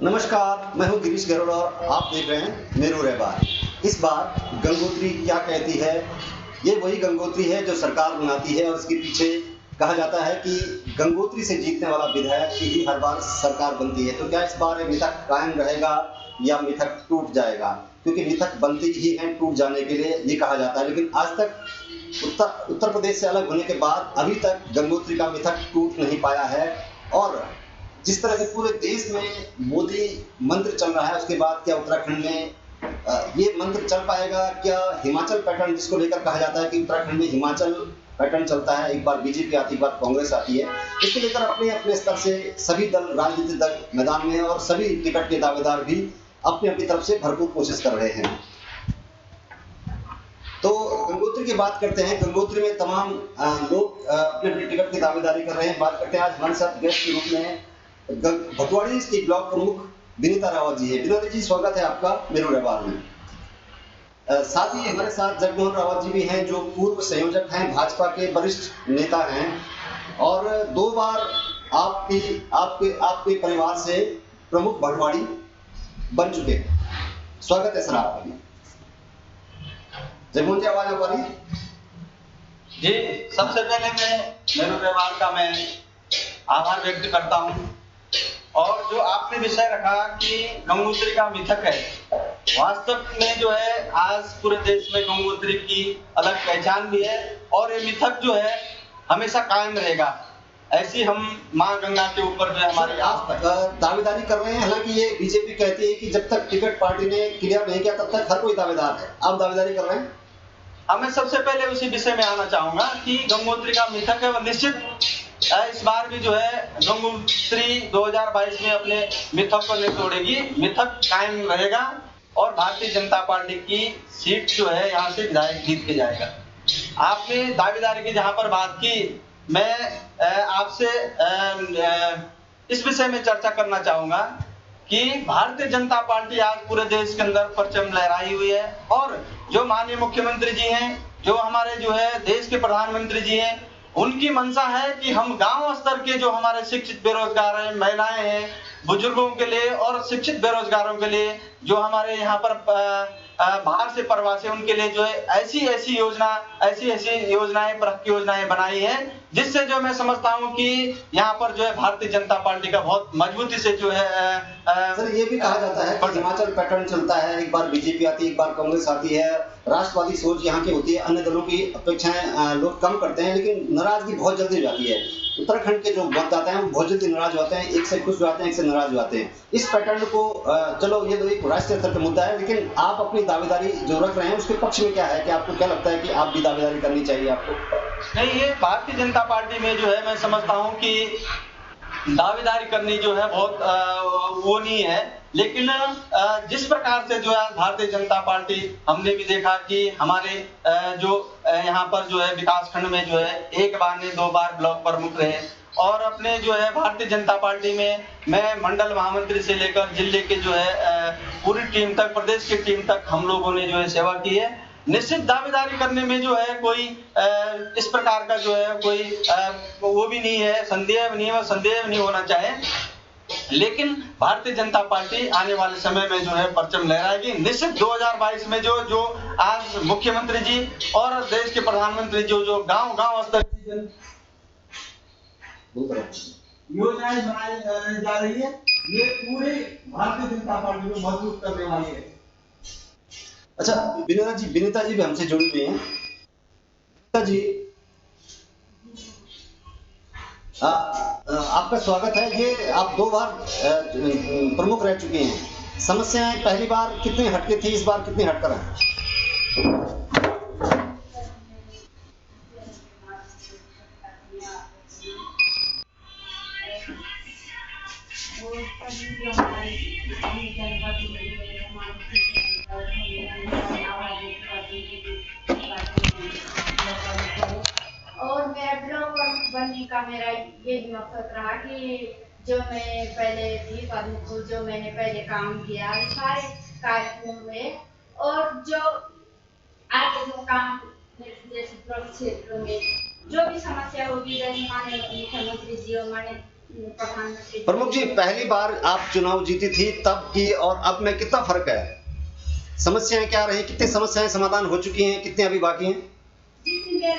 नमस्कार, मैं हूं गिरीश गरुड़ और आप देख रहे हैं मेरू रहबार। इस बार गंगोत्री क्या कहती है? ये वही गंगोत्री है जो सरकार बनाती है और इसके पीछे कहा जाता है कि गंगोत्री से जीतने वाला विधायक की ही हर बार सरकार बनती है। तो क्या इस बार ये मिथक कायम रहेगा या मिथक टूट जाएगा? क्योंकि मिथक बनती ही है टूट जाने के लिए, ये कहा जाता है। लेकिन आज तक उत्तर प्रदेश से अलग होने के बाद अभी तक गंगोत्री का मिथक टूट नहीं पाया है। और जिस तरह से पूरे देश में मोदी मंत्र चल रहा है, उसके बाद क्या उत्तराखंड में ये मंत्र चल पाएगा? क्या हिमाचल पैटर्न, जिसको लेकर कहा जाता है कि उत्तराखंड में हिमाचल पैटर्न चलता है, एक बार बीजेपी आती है, एक बार कांग्रेस आती है, इसको लेकर अपने अपने स्तर से सभी दल, राजनीतिक दल मैदान में और सभी टिकट के दावेदार भी अपनी अपनी तरफ से भरपूर कोशिश कर रहे हैं। तो गंगोत्री की बात करते हैं। गंगोत्री में तमाम लोग अपने अपने टिकट की दावेदारी कर रहे हैं। बात करते हैं, आज हमारे साथ गेस्ट के रूप में भटवाड़ी की ब्लॉक प्रमुख विनीता रावत जी है। विनीता जी, स्वागत है आपका मेरू रहबार में। साथ ही हमारे साथ जगमोहन रावत जी भी हैं, जो पूर्व संयोजक हैं, भाजपा के वरिष्ठ नेता हैं और 2 बार आपके परिवार से प्रमुख भटवाड़ी बन चुके। स्वागत है सर आपका भी। जगमोहन जी, आवाज आ पा रही है? जी, सबसे पहले मैं मेरू रहबार का मैं आभार व्यक्त करता हूँ। और जो आपने विषय रखा कि गंगोत्री का मिथक है, वास्तव में जो है आज पूरे देश में गंगोत्री की अलग पहचान भी है और ये मिथक जो है हमेशा कायम रहेगा। ऐसी हम माँ गंगा के ऊपर जो है हमारी आप दावेदारी कर रहे हैं। हालांकि ये बीजेपी कहती है कि जब तक टिकट पार्टी ने क्लियर नहीं किया तब तक हर कोई दावेदार है। आप दावेदारी कर रहे हैं? मैं सबसे पहले उसी विषय में आना चाहूंगा कि गंगोत्री का मिथक है, वह निश्चित इस बार भी जो है गंगोत्री 2022 में अपने मिथक को नहीं तोड़ेगी। मिथक कायम रहेगा और भारतीय जनता पार्टी की सीट जो है यहाँ से विधायक जीत के जाएगा। आपने दावेदारी की जहां पर बात की, मैं आपसे इस विषय में चर्चा करना चाहूंगा कि भारतीय जनता पार्टी आज पूरे देश के अंदर परचम लहराई हुई है और जो माननीय मुख्यमंत्री जी हैं, जो हमारे जो है देश के प्रधानमंत्री जी हैं, उनकी मंशा है कि हम गांव स्तर के जो हमारे शिक्षित बेरोजगार हैं, महिलाएं हैं, बुजुर्गों के लिए और शिक्षित बेरोजगारों के लिए, जो हमारे यहाँ पर बाहर से प्रवासी, उनके लिए जो है ऐसी ऐसी योजनाएं, प्रमुख योजनाएं बनाई है, जिससे जो मैं समझता हूं कि यहाँ पर जो है भारतीय जनता पार्टी का बहुत मजबूती से जो है सर, ये भी कहा जाता है कि हिमाचल पैटर्न चलता है, एक बार बीजेपी आती है, एक बार कांग्रेस आती है। राष्ट्रवादी सोच यहाँ की होती है, अन्य दलों की अपेक्षाएं लोग कम करते हैं, लेकिन नाराजगी बहुत जल्दी हो जाती है। उत्तराखंड के जो मतदाता हैं वो बहुत जल्दी नाराज होते हैं, एक से खुश हो जाते हैं, एक से नाराज हो जाते हैं। इस पैटर्न को चलो, ये तो एक राष्ट्रीय स्तर का मुद्दा है, लेकिन आप अपनी दावेदारी जो रख रहे हैं उसके पक्ष में क्या है कि आपको क्या लगता है कि आप भी दावेदारी करनी चाहिए आपको? नहीं, ये भारतीय जनता पार्टी में जो है मैं समझता हूँ कि दावेदारी करनी जो है बहुत वो नहीं है, लेकिन जिस प्रकार से जो है भारतीय जनता पार्टी, हमने भी देखा कि हमारे जो यहाँ पर जो है विकास खंड में जो है एक बार नहीं 2 बार ब्लॉक प्रमुख रहे और अपने जो है भारतीय जनता पार्टी में मैं मंडल महामंत्री से लेकर जिले के जो है पूरी टीम तक, प्रदेश की टीम तक हम लोगों ने जो है सेवा की है। निश्चित दावेदारी करने में जो है कोई इस प्रकार का जो है कोई वो भी नहीं है, संदेह नहीं होना चाहिए। लेकिन भारतीय जनता पार्टी आने वाले समय में जो है परचम लहराएगी। निश्चित 2022 में जो आज मुख्यमंत्री जी और देश के प्रधानमंत्री जो गांव स्तर की योजनाएं बनाई जा रही है, ये पूरे भारतीय जनता पार्टी को मजबूत करने वाली है। अच्छा, विनीता जी भी हमसे जुड़ी हुई हैं। विनीता जी, आपका स्वागत है। ये आप 2 बार प्रमुख रह चुके हैं। समस्याएं पहली बार कितनी हटके थी, इस बार कितनी हटकर है? और मेरा ब्लॉगर बनने का मेरा यही मकसद रहा कि जो मैं पहले थी प्रमुख, जो मैंने पहले काम किया सारे कार्यक्रम में, और जो आगे जो काम जैसे ब्लॉक क्षेत्र में जो भी समस्या होगी, जैसे माननीय मुख्यमंत्री जी और माननीय प्रधानमंत्री। प्रमुख जी, पहली बार आप चुनाव जीती थी तब की और अब में कितना फर्क है? समस्याएं क्या रही, कितनी समस्याएं समाधान हो चुकी हैं, कितने अभी बाकी हैं? मेरे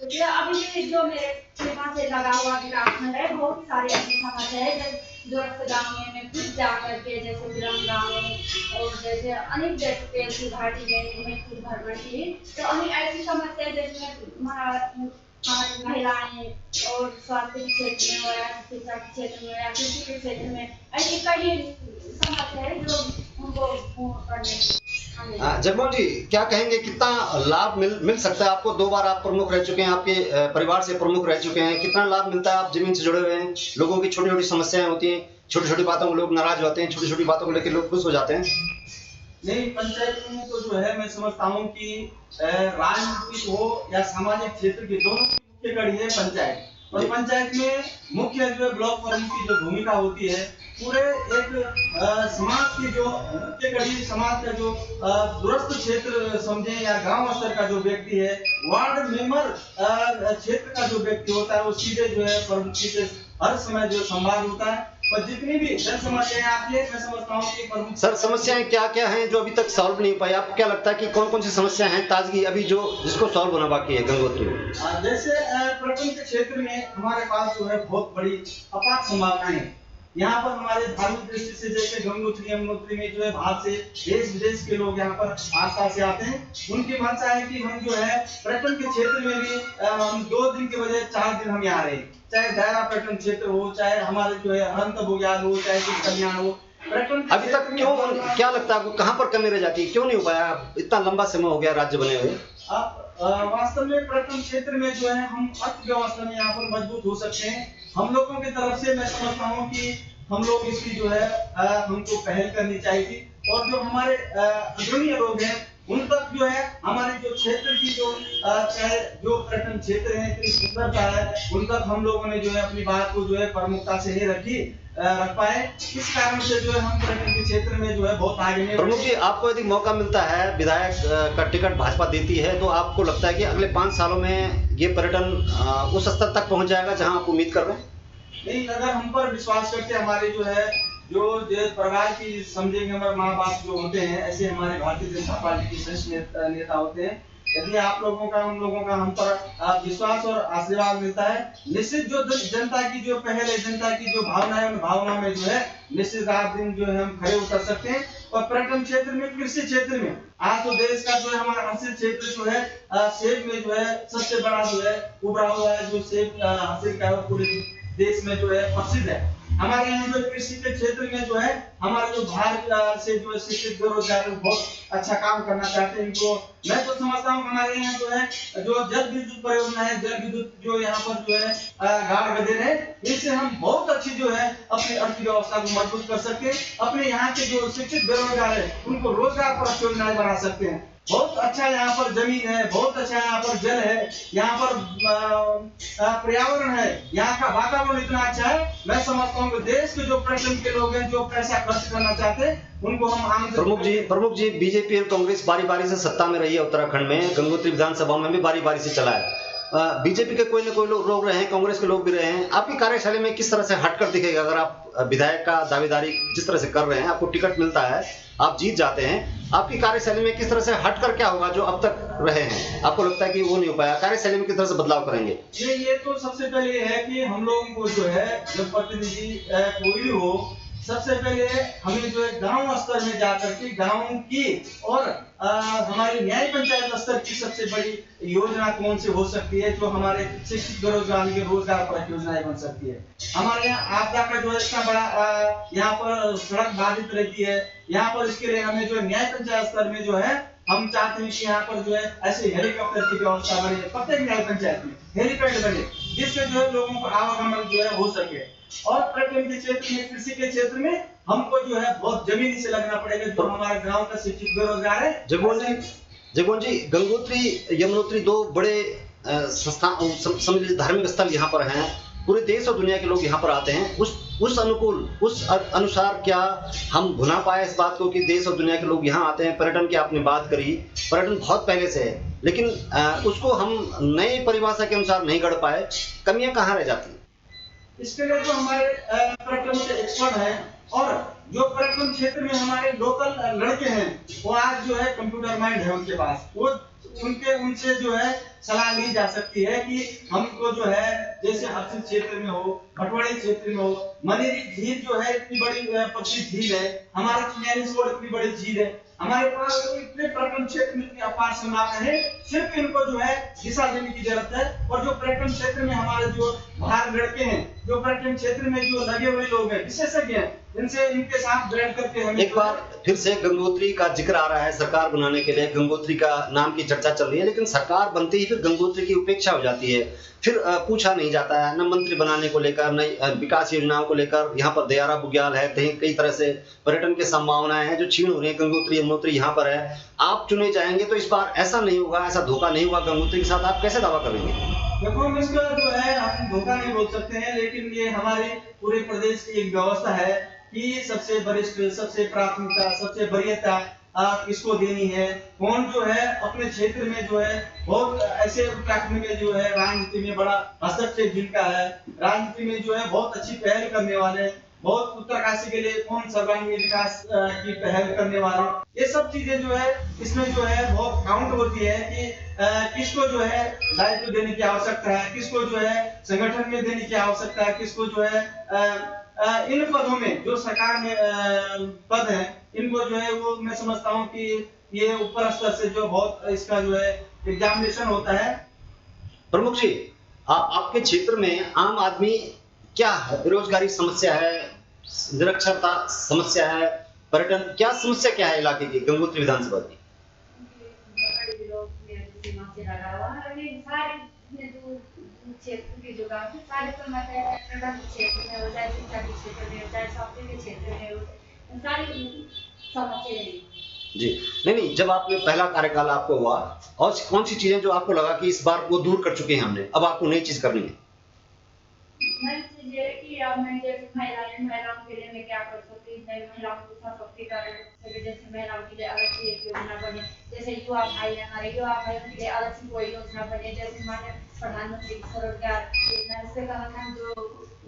जो अभी भी जो मेरे वहाँ से लगा हुआ विकासखंड है, बहुत सारी ऐसी समस्या है जो रक्तदान में मैं खुद जा करके, जैसे विरंगा में और जैसे अनेक जैसे घाटी में मैं खुद भ्रमण की, तो अनेक ऐसी समस्या जिसमें हमारी महिलाएं और स्वास्थ्य के क्षेत्र में हो या शिक्षा के क्षेत्र में या कृषि के क्षेत्र में ऐसी कई समस्या है जो उनको पूर्ण करने। जगमोहन जी, क्या कहेंगे, कितना लाभ मिल सकता है आपको? 2 बार आप प्रमुख रह चुके हैं, आपके परिवार से प्रमुख रह चुके हैं, कितना लाभ मिलता है? आप जमीन से जुड़े हुए हैं, लोगों की छोटी छोटी समस्याएं होती हैं, छोटी छोटी बातों को लोग नाराज होते हैं, छोटी छोटी बातों को लेकर लोग खुश हो जाते हैं। नहीं, पंचायत में तो जो है मैं समझता हूँ कि राजनीतिक हो या सामाजिक क्षेत्र की दोनों की मुख्य कड़ी है पंचायत। और पंचायत में मुख्य जो ब्लॉक प्रमुख की जो भूमिका होती है, पूरे एक समाज की जो मुख्य कड़ी, समाज का जो दूरस्थ क्षेत्र समझे या गांव स्तर का जो व्यक्ति है, वार्ड मेंबर क्षेत्र का जो व्यक्ति होता है, वो सीधे जो है प्रमुख से हर समय जो संवाद होता है। और जितनी भी जन समस्याएं आती है, मैं समझता हूँ कि प्रमुख। सर, समस्याएं क्या क्या हैं जो अभी तक सॉल्व नहीं हो पाई? आपको क्या लगता है कि कौन कौन सी समस्याएं हैं ताजगी अभी जो जिसको सॉल्व होना बाकी है गंगोत्री में? जैसे पर्यटन के क्षेत्र में हमारे पास जो है बहुत बड़ी अपार संभावनाएं हैं। यहाँ पर हमारे धार्मिक दृष्टि से जैसे गंगोत्री यमुनोत्री में जो है बाहर से देश विदेश के लोग यहाँ पर आस्था से आते हैं। उनकी मंशा है कि हम जो है पर्यटन के क्षेत्र में भी हम 2 दिन के बजाय 4 दिन हम यहाँ रहे, चाहे दायरा पर्यटन क्षेत्र हो, चाहे हमारे जो है अनंत बुग्याल हो, चाहे कुछ कल्याण हो। अभी तक क्यों, क्या लगता है आपको, कहाँ पर कमी रह जाती है, क्यों नहीं हो पाया? इतना लंबा समय हो गया राज्य बने हुए। वास्तव में पर्यटन क्षेत्र में जो है हम अर्थव्यवस्था में यहाँ पर मजबूत हो सकते हैं। हम लोगों की तरफ से मैं समझता हूँ कि हम लोग इसकी जो है हमको पहल करनी चाहिए। और जो हमारे अग्रणीय लोग हैं, उन तक जो है हमारे जो क्षेत्र की जो चाहे जो पर्यटन क्षेत्र है, इतनी सुंदरता है, उन तक हम लोगों ने जो है अपनी बात को जो है प्रमुखता से नहीं रख पाए। इस कारण से जो है हम पर्यटन के क्षेत्र में जो है बहुत आगे नहीं। प्रमुख जी, आपको यदि मौका मिलता है, विधायक का टिकट भाजपा देती है, तो आपको लगता है कि अगले 5 सालों में ये पर्यटन उस स्तर तक पहुंच जाएगा जहां आप उम्मीद कर रहे हैं? नहीं, अगर हम पर विश्वास करके हमारे जो है जो परिवार की समझेंगे, हमारे माँ बाप जो होते हैं, ऐसे हमारे भारतीय जनता पार्टी के श्रेष्ठ नेता होते हैं। यदि आप लोगों का, हम लोगों का हम पर विश्वास और आशीर्वाद मिलता है, निश्चित जो जनता की जो पहले जनता की जो भावना है, उन भावना में जो है निश्चित रात दिन जो है हम खड़े उतर सकते हैं। और पर्यटन क्षेत्र में, कृषि क्षेत्र में आज तो देश का जो है हमारा हासिल क्षेत्र जो है सेब में जो है सबसे बड़ा जो है उभरा हुआ है, जो सेब हासिल का पूरे देश में जो है प्रसिद्ध है। हमारे यहाँ जो कृषि के क्षेत्र में जो है हमारे जो भारत से जो शिक्षित बेरोजगार बहुत अच्छा काम करना चाहते हैं, इनको मैं तो समझता हूँ हमारे यहाँ जो है जो जल विद्युत परियोजना है, जल विद्युत जो यहाँ पर जो है गाड़ बदे है, इससे हम बहुत अच्छी जो है अपनी अर्थव्यवस्था को मजबूत कर सकते हैं। अपने यहाँ के जो शिक्षित बेरोजगार है, उनको रोजगार पर योजनाएं बना सकते हैं। बहुत अच्छा यहाँ पर जमीन है, बहुत अच्छा यहाँ पर जल है, यहाँ पर पर्यावरण है, यहाँ का वातावरण इतना अच्छा है। मैं समझता हूँ कि देश के जो पर्यटन के लोग हैं, जो पैसा खर्च करना चाहते हैं, उनको हम आम। प्रमुख जी, बीजेपी और कांग्रेस बारी बारी से सत्ता में रही है उत्तराखंड में, गंगोत्री विधानसभा में भी बारी बारी से चला है। बीजेपी के कोई न कोई लोग रहे हैं, कांग्रेस के लोग भी रहे हैं। आपकी कार्यशैली में किस तरह से हटकर दिखेगा? अगर आप विधायक का दावेदारी जिस तरह से कर रहे हैं, आपको टिकट मिलता है, आप जीत जाते हैं, आपकी कार्यशैली में किस तरह से हटकर क्या होगा जो अब तक रहे हैं? आपको लगता है कि वो नहीं हो पाया, कार्यशैली में किस तरह से बदलाव करेंगे? ये तो सबसे पहले ये है कि हम लोगों को जो है जब प्रतिनिधि कोई भी हो, सबसे पहले हमें जो है गांव स्तर में जाकर के गांव की और हमारी न्याय पंचायत स्तर की सबसे बड़ी योजना कौन सी हो सकती है, जो हमारे शिक्षित बेरोजगार के रोजगार पर योजनाएं बन सकती है। हमारे यहाँ आपदा का जो इतना बड़ा यहाँ पर सड़क बाधित रहती है, यहाँ पर इसके लिए हमें जो न्याय पंचायत स्तर में जो है हम चाहते हैं कि यहाँ पर जो है ऐसे हेलीकॉप्टर की व्यवस्था बने, प्रत्येक न्याय पंचायत में हेलीपैड बने, जिससे जो है लोगों का आवागमन जो है हो सके। और पर्यटन के क्षेत्र में, कृषि के क्षेत्र में हमको जो है बहुत जमीनी से लगना पड़ेगा, जो हमारे गांव का शिक्षित बेरोजगार है। जगमोहन जी, गंगोत्री यमुनोत्री 2 बड़े धार्मिक स्थल यहाँ पर हैं, पूरे देश और दुनिया के लोग यहाँ पर आते हैं। उस उस अनुकूल, उस अनुसार क्या हम भुना पाए इस बात को कि देश और दुनिया के लोग यहाँ आते हैं? पर्यटन की आपने बात करी, पर्यटन बहुत पहले से है, लेकिन उसको हम नई परिभाषा के अनुसार नहीं गढ़ पाए। कमियां कहाँ रह जाती हैं? इसके लिए जो हमारे पर्यटन के एक्सपर्ट हैं और जो पर्यटन क्षेत्र में हमारे लोकल लड़के हैं, वो आज जो है कंप्यूटर माइंड है उनके पास, वो उनसे जो है सलाह ली जा सकती है कि हमको जो है जैसे हर्षिल क्षेत्र में हो, भटवाड़ी क्षेत्र में हो, मनेरी झील जो है इतनी बड़ी प्रसिद्ध झील है, हमारा चिन्यालीस रोड इतनी बड़ी झील है, हमारे पास इतने पर्यटन क्षेत्र में इतनी अपार संभावना है, सिर्फ इनको जो है दिशा देने की जरूरत है। और जो पर्यटन क्षेत्र में हमारे जो बाहर लड़के हैं, जो पर्यटन क्षेत्र में जो लगे हुए लोग हैं, विशेषज्ञ हैं, इनसे इनके साथ बैठ करके हम एक बार फिर से गंगोत्री का जिक्र आ रहा है। सरकार बनाने के लिए गंगोत्री का नाम की चर्चा चल रही है, लेकिन सरकार बनते ही फिर गंगोत्री की उपेक्षा हो जाती है। फिर पूछा नहीं जाता है, न मंत्री बनाने को लेकर, न विकास योजनाओं को लेकर। यहाँ पर दयारा बुग्याल है, कई तरह से पर्यटन की संभावनाएं हैं जो छीन हो रही है। गंगोत्री यमुनोत्री यहाँ पर है, आप चुने जाएंगे तो इस बार ऐसा नहीं होगा, ऐसा धोखा नहीं होगा गंगोत्री के साथ, आप कैसे दावा करेंगे? देखो, हम इसका जो है हम धोखा नहीं बोल सकते हैं, लेकिन ये हमारे पूरे प्रदेश की एक व्यवस्था है कि सबसे वरिष्ठ, सबसे प्राथमिकता, सबसे वरीयता किसको देनी है। कौन जो है अपने क्षेत्र में जो है बहुत ऐसे प्राथमिक जो है राजनीति में बड़ा हस्तक्षेप जिनका है, राजनीति में जो है बहुत अच्छी पहल करने वाले, बहुत उत्तरकाशी के लिए कौन सर्वांगीण विकास की पहल करने वाले, ये सब चीजें जो है इसमें जो है बहुत काउंट होती है कि किसको जो है दायित्व देने की आवश्यकता है, किसको जो है संगठन में देने की आवश्यकता है, किसको जो है इन पदों में जो सरकार में पद है, इनको जो है वो मैं समझता हूँ कि ये ऊपर स्तर से जो बहुत इसका जो है एग्जामिनेशन होता है। प्रमुख जी, आपके क्षेत्र में आम आदमी क्या है? बेरोजगारी समस्या है, निरक्षरता समस्या है, पर्यटन, क्या समस्या क्या है इलाके की, गंगोत्री विधानसभा की? क्षेत्र की जो गाँव की सारी समस्याएं पर्यटन क्षेत्र में हो जाए, शिक्षा के क्षेत्र में हो जाए, स्वास्थ्य के क्षेत्र में हो, सारी समस्याएं। जी नहीं, जब आपने पहला कार्यकाल आपको हुआ, और कौन सी चीजें जो आपको लगा कि इस बार वो दूर कर चुके हैं हमने, अब आपको नई चीज करनी है? नई चीज ये कि अब मैं जैसे महिलाओं के लिए मैं क्या कर सकती हूँ, महिलाओं को सशक्तिकरण, जैसे महिलाओं के लिए अलग से एक योजना बने, जैसे युवा भाई हमारे युवा भाइयों के लिए अलग से कोई योजना बने, जैसे हमारे प्रधानमंत्री स्वरोजगार योजना, इससे कारण जो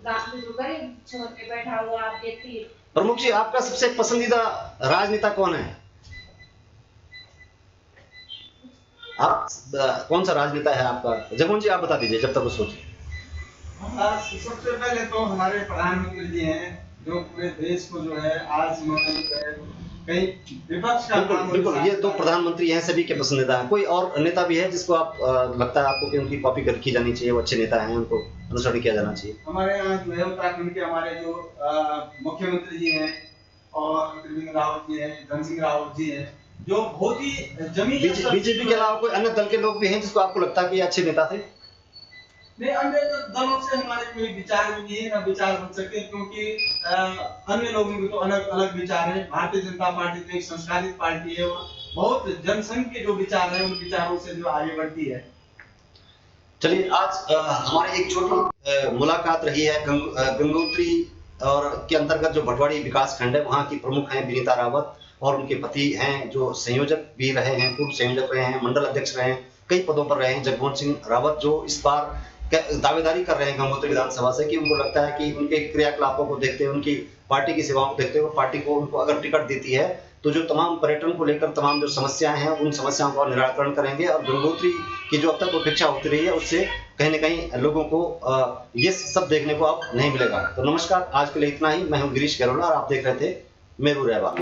गाँव में जो गरीब छोड़ के बैठा हुआ आप देखती है। प्रमुख जी, आपका सबसे पसंदीदा राजनेता कौन है? आप कौन सा राजनेता है आपका? जगमोहन जी, आप बता दीजिए जब तक वो सोचे। सबसे पहले तो हमारे प्रधानमंत्री जी हैं, जो पूरे देश को जो है आज उन्होंने कई विपक्ष का बिल्कुल, ये तो प्रधानमंत्री हैं, सभी के पसंदीदा हैं। कोई और नेता भी है जिसको आप लगता है आपको कि उनकी कॉपी की जानी चाहिए, वो अच्छे नेता हैं, उनको अनुसरण किया जाना चाहिए? हमारे यहाँ जो है उत्तराखंड के हमारे जो मुख्यमंत्री जी हैं और त्रिवेंद्र रावत जी हैं, धन सिंह रावत जी हैं, जो बहुत ही जमीनी बीजेपी के अलावा कोई अन्य दल के लोग भी हैं जिसको आपको लगता है कि अच्छे नेता थे? नहीं, अन्य दलों से हमारे कोई विचार भी नहीं है, ना विचार बन सकते, क्योंकि अन्य लोगों के तो अलग अलग विचार है। भारतीय जनता पार्टी तो एक संस्कारित पार्टी है और बहुत जनसंघ के जो विचार है उन विचारों से जो आगे बढ़ती है। चलिए, आज हमारी एक छोटी मुलाकात रही है गंगोत्री और के अंतर्गत जो भटवाड़ी विकास खंड है, वहाँ की प्रमुख हैं विनीता रावत, और उनके पति हैं जो संयोजक भी रहे हैं, पूर्व संयोजक रहे हैं, मंडल अध्यक्ष रहे हैं, कई पदों पर रहे हैं, जगमोहन सिंह रावत, जो इस बार दावेदारी कर रहे हैं गंगोत्री विधानसभा से कि उनको लगता है कि उनके क्रियाकलापों को देखते हुए, उनकी पार्टी की सेवाओं को देखते हुए, पार्टी को उनको अगर टिकट देती है तो जो तमाम पर्यटन को लेकर तमाम जो समस्याएं हैं उन समस्याओं का निराकरण करेंगे, और गंगोत्री की जो अब तक अपेक्षा होती रही है उससे कहीं न कहीं लोगों को ये सब देखने को अब नहीं मिलेगा। तो नमस्कार, आज के लिए इतना ही। मैं हूँ गिरीश गरोला और आप देख रहे थे मेरू रहबा।